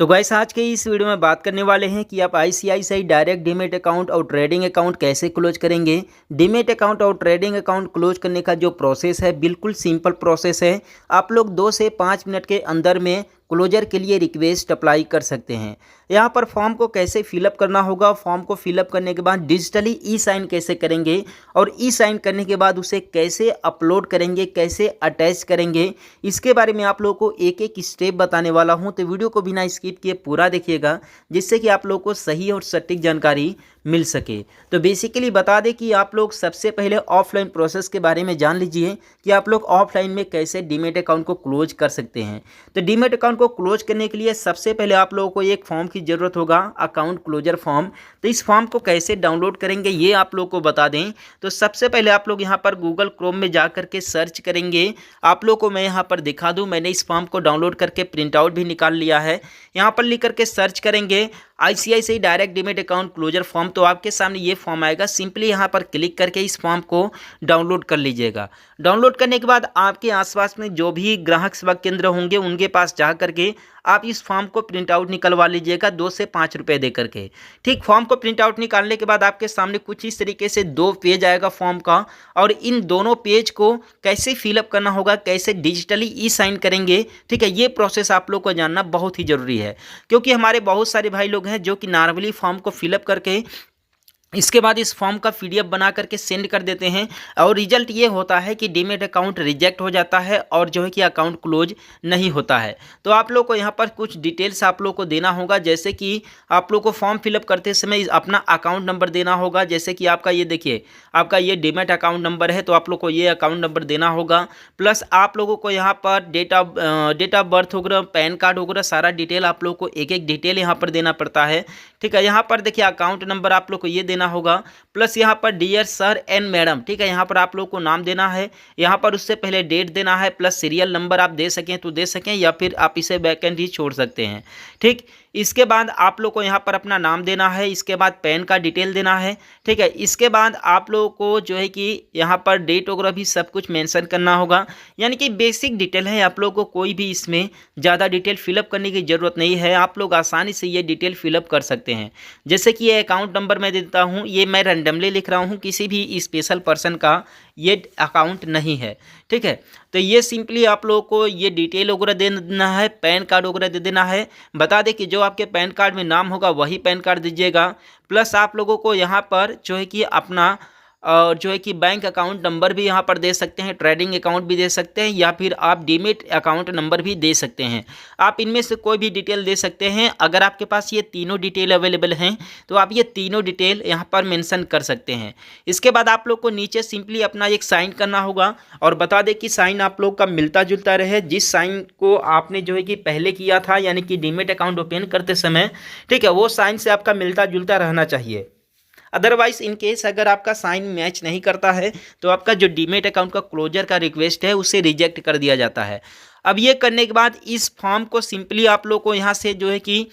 तो गाइस आज के इस वीडियो में बात करने वाले हैं कि आप आईसीआईसीआई डायरेक्ट डीमैट अकाउंट और ट्रेडिंग अकाउंट कैसे क्लोज करेंगे। डीमैट अकाउंट और ट्रेडिंग अकाउंट क्लोज करने का जो प्रोसेस है बिल्कुल सिंपल प्रोसेस है। आप लोग 2 से 5 मिनट के अंदर में क्लोजर के लिए रिक्वेस्ट अप्लाई कर सकते हैं। यहाँ पर फॉर्म को कैसे फिलअप करना होगा, फॉर्म को फिलअप करने के बाद डिजिटली ई साइन कैसे करेंगे और ई साइन करने के बाद उसे कैसे अपलोड करेंगे, कैसे अटैच करेंगे, इसके बारे में आप लोगों को एक एक स्टेप बताने वाला हूँ। तो वीडियो को बिना स्किप किए पूरा देखिएगा जिससे कि आप लोगों को सही और सटीक जानकारी मिल सके। तो बेसिकली बता दें कि आप लोग सबसे पहले ऑफलाइन प्रोसेस के बारे में जान लीजिए कि आप लोग ऑफलाइन में कैसे डीमैट अकाउंट को क्लोज कर सकते हैं। तो डीमैट अकाउंट को क्लोज करने के लिए सबसे पहले आप लोगों को एक फॉर्म की ज़रूरत होगा, अकाउंट क्लोजर फॉर्म। तो इस फॉर्म को कैसे डाउनलोड करेंगे ये आप लोग को बता दें। तो सबसे पहले आप लोग यहाँ पर गूगल क्रोम में जा करके सर्च करेंगे। आप लोग को मैं यहाँ पर दिखा दूँ, मैंने इस फॉर्म को डाउनलोड करके प्रिंट आउट भी निकाल लिया है। यहाँ पर लिख करके सर्च करेंगे ICICI direct demat account closure form, तो आपके सामने ये फॉर्म आएगा। सिंपली यहाँ पर क्लिक करके इस फॉर्म को डाउनलोड कर लीजिएगा। डाउनलोड करने के बाद आपके आसपास में जो भी ग्राहक सेवा केंद्र होंगे उनके पास जा करके आप इस फॉर्म को प्रिंट आउट निकलवा लीजिएगा 2 से 5 रुपये दे करके। ठीक, फॉर्म को प्रिंट आउट निकालने के बाद आपके सामने कुछ इस तरीके से 2 पेज आएगा फॉर्म का, और इन दोनों पेज को कैसे फिलअप करना होगा, कैसे डिजिटली ई साइन करेंगे, ठीक है, ये प्रोसेस आप लोग को जानना बहुत ही ज़रूरी है। क्योंकि हमारे बहुत सारे भाई लोग हैं जो कि नॉर्मली फॉर्म को फिलअप करके इसके बाद इस फॉर्म का पीडीएफ बना करके सेंड कर देते हैं और रिजल्ट ये होता है कि डीमैट अकाउंट रिजेक्ट हो जाता है और जो है कि अकाउंट क्लोज नहीं होता है। तो आप लोग को यहाँ पर कुछ डिटेल्स आप लोग को देना होगा, जैसे कि आप लोग को फॉर्म फिलअप करते समय अपना अकाउंट नंबर देना होगा। जैसे कि आपका ये देखिए, आपका ये डीमैट अकाउंट नंबर है तो आप लोग को ये अकाउंट नंबर देना होगा। प्लस आप लोगों को यहाँ पर डेट ऑफ बर्थ वगैरह, पैन कार्ड वगैरह सारा डिटेल आप लोग को एक एक डिटेल यहाँ पर देना पड़ता है। ठीक है, यहाँ पर देखिए अकाउंट नंबर आप लोग को ये देना होगा। प्लस यहाँ पर डियर सर एंड मैडम, ठीक है, यहाँ पर आप लोग को नाम देना है। यहाँ पर उससे पहले डेट देना है, प्लस सीरियल नंबर आप दे सकें तो दे सकें या फिर आप इसे वैकेंट ही छोड़ सकते हैं। ठीक, इसके बाद आप लोग को यहाँ पर अपना नाम देना है, इसके बाद पैन का डिटेल देना है। ठीक है, इसके बाद आप लोगों को जो है कि यहाँ पर डेट वगैरह भी सब कुछ मेंशन करना होगा। यानी कि बेसिक डिटेल है, आप लोगों को कोई भी इसमें ज़्यादा डिटेल फिलअप करने की ज़रूरत नहीं है। आप लोग आसानी से ये डिटेल फिलअप कर सकते हैं। जैसे कि ये अकाउंट नंबर मैं देता हूँ, ये मैं रैंडमली लिख रहा हूँ, किसी भी स्पेशल पर्सन का ये अकाउंट नहीं है। ठीक है, तो ये सिंपली आप लोगों को ये डिटेल वगैरह दे देना है, पैन कार्ड वगैरह दे देना है। बता दें कि जो आपके पैन कार्ड में नाम होगा वही पैन कार्ड दीजिएगा। प्लस आप लोगों को यहाँ पर जो है कि अपना और जो है कि बैंक अकाउंट नंबर भी यहाँ पर दे सकते हैं, ट्रेडिंग अकाउंट भी दे सकते हैं या फिर आप डीमैट अकाउंट नंबर भी दे सकते हैं। आप इनमें से कोई भी डिटेल दे सकते हैं। अगर आपके पास ये तीनों डिटेल अवेलेबल हैं तो आप ये तीनों डिटेल यहाँ पर मेंशन कर सकते हैं। इसके बाद आप लोग को नीचे सिंपली अपना एक साइन करना होगा और बता दें कि साइन आप लोग का मिलता जुलता रहे जिस साइन को आपने जो है कि पहले किया था, यानी कि डीमैट अकाउंट ओपन करते समय। ठीक है, वो साइन से आपका मिलता जुलता रहना चाहिए। अदरवाइज इन केस अगर आपका साइन मैच नहीं करता है तो आपका जो डीमैट अकाउंट का क्लोजर का रिक्वेस्ट है उसे रिजेक्ट कर दिया जाता है। अब ये करने के बाद इस फॉर्म को सिंपली आप लोग को यहाँ से जो है कि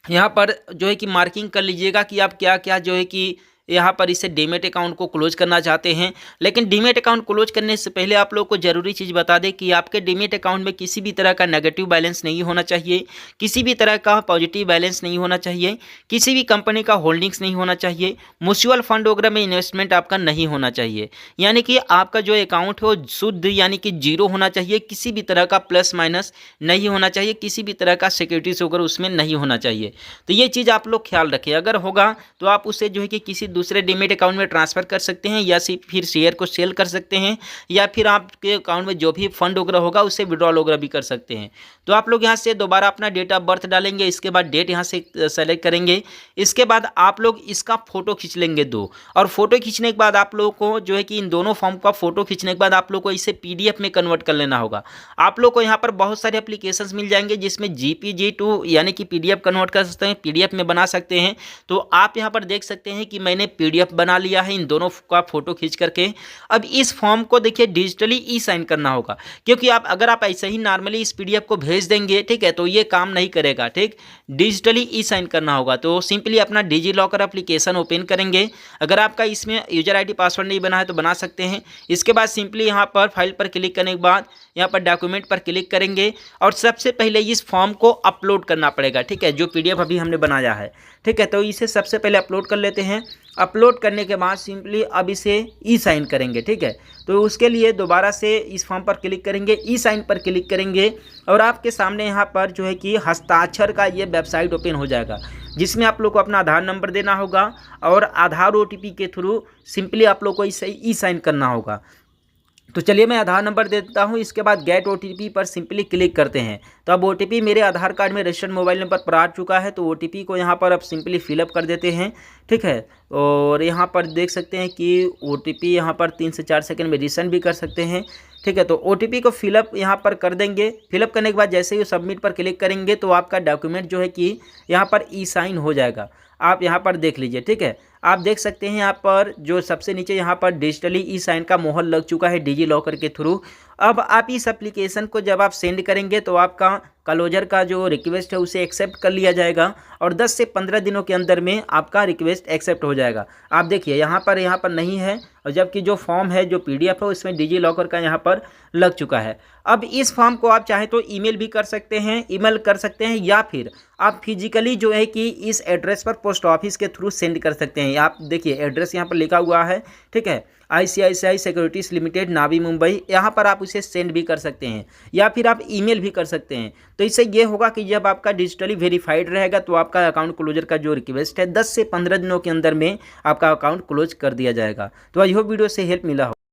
यहाँ पर जो है कि मार्किंग कर लीजिएगा कि आप क्या क्या जो है कि यहाँ पर इसे डीमैट अकाउंट को क्लोज करना चाहते हैं। लेकिन डीमैट अकाउंट क्लोज करने से पहले आप लोग को ज़रूरी चीज़ बता दें कि आपके डीमैट अकाउंट में किसी भी तरह का नेगेटिव बैलेंस नहीं होना चाहिए, किसी भी तरह का पॉजिटिव बैलेंस नहीं होना चाहिए, किसी भी कंपनी का होल्डिंग्स नहीं होना चाहिए, म्यूचुअल फंड वगैरह में इन्वेस्टमेंट आपका नहीं होना चाहिए। यानी कि आपका जो अकाउंट हो शुद्ध यानी कि जीरो होना चाहिए, किसी भी तरह का प्लस माइनस नहीं होना चाहिए, किसी भी तरह का सिक्योरिटीज वगैरह उसमें नहीं होना चाहिए। तो ये चीज़ आप लोग ख्याल रखें। अगर होगा तो आप उसे जो है कि किसी दूसरे डीमैट अकाउंट में ट्रांसफर कर सकते हैं या फिर शेयर को सेल कर सकते हैं या फिर आपके अकाउंट में जो भी फंड वगैरह होगा उससे विड्रॉल वगैरह भी कर सकते हैं। तो आप लोग यहाँ से दोबारा अपना डेट ऑफ बर्थ डालेंगे, इसके बाद डेट यहाँ से सेलेक्ट करेंगे। इसके बाद आप लोग इसका फोटो खींच लेंगे 2, और फोटो खींचने के बाद आप लोगों को जो है कि इन दोनों फॉर्म का फोटो खींचने के बाद आप लोग को इसे पीडीएफ में कन्वर्ट कर लेना होगा। आप लोग को यहाँ पर बहुत सारे एप्लीकेशंस मिल जाएंगे जिसमें जीपीजी टू यानी कि पीडीएफ कन्वर्ट कर सकते हैं, पीडीएफ में बना सकते हैं। तो आप यहाँ पर देख सकते हैं कि मैंने मैंने PDF बना लिया है इन दोनों का फ़ोटो खींच करके। अब इस फॉर्म को देखिए डिजिटली ई साइन करना होगा, क्योंकि अगर आप ऐसे ही नॉर्मली इस PDF को भेज देंगे, ठीक है, तो ये काम नहीं करेगा। ठीक, डिजिटली ई साइन करना होगा। तो सिंपली अपना डिजी लॉकर एप्लीकेशन ओपन करेंगे। अगर आपका इसमें यूजर ID पासवर्ड नहीं बना है तो बना सकते हैं। इसके बाद सिंपली यहाँ पर फाइल पर क्लिक करने के बाद यहाँ पर डॉक्यूमेंट पर क्लिक करेंगे और सबसे पहले इस फॉर्म को अपलोड करना पड़ेगा। ठीक है, जो PDF अभी हमने बनाया है। ठीक है, तो इसे सबसे पहले अपलोड कर लेते हैं। अपलोड करने के बाद सिंपली अब इसे ई साइन करेंगे। ठीक है, तो उसके लिए दोबारा से इस फॉर्म पर क्लिक करेंगे, ई साइन पर क्लिक करेंगे और आपके सामने यहाँ पर जो है कि हस्ताक्षर का ये वेबसाइट ओपन हो जाएगा, जिसमें आप लोग को अपना आधार नंबर देना होगा और आधार OTP के थ्रू सिंपली आप लोग को इसे ई साइन करना होगा। तो चलिए मैं आधार नंबर देता हूं। इसके बाद गेट OTP पर सिंपली क्लिक करते हैं। तो अब OTP मेरे आधार कार्ड में रजिस्टर्ड मोबाइल नंबर पर आ चुका है, तो OTP को यहां पर अब सिंपली फिलअप कर देते हैं। ठीक है, और यहां पर देख सकते हैं कि OTP यहां पर 3 से 4 सेकंड में रीसेंड भी कर सकते हैं। ठीक है, तो OTP को फिलअप यहाँ पर कर देंगे। फिलअप करने के बाद जैसे ही सबमिट पर क्लिक करेंगे तो आपका डॉक्यूमेंट जो है कि यहाँ पर ई साइन हो जाएगा। आप यहाँ पर देख लीजिए। ठीक है, आप देख सकते हैं यहाँ पर जो सबसे नीचे यहाँ पर डिजिटली ई साइन का मोहर लग चुका है डिजी लॉकर के थ्रू। अब आप इस एप्लीकेशन को जब आप सेंड करेंगे तो आपका क्लोजर का जो रिक्वेस्ट है उसे एक्सेप्ट कर लिया जाएगा और 10 से 15 दिनों के अंदर में आपका रिक्वेस्ट एक्सेप्ट हो जाएगा। आप देखिए यहाँ पर नहीं है, और जबकि जो फॉर्म है जो PDF है उसमें डिजी लॉकर का यहाँ पर लग चुका है। अब इस फॉर्म को आप चाहे तो ईमेल भी कर सकते हैं, या फिर आप फिजिकली जो है कि इस एड्रेस पर पोस्ट ऑफिस के थ्रू सेंड कर सकते हैं। आप देखिए एड्रेस यहाँ पर लिखा हुआ है। ठीक है, ICICI सिक्योरिटीज लिमिटेड, नावी मुंबई। यहाँ पर आप उसे सेंड भी कर सकते हैं या फिर आप ईमेल भी कर सकते हैं। तो इससे ये होगा कि जब आपका डिजिटली वेरीफाइड रहेगा तो आपका अकाउंट क्लोजर का जो रिक्वेस्ट है 10 से 15 दिनों के अंदर में आपका अकाउंट क्लोज कर दिया जाएगा। तो आई होप वीडियो से हेल्प मिला हो।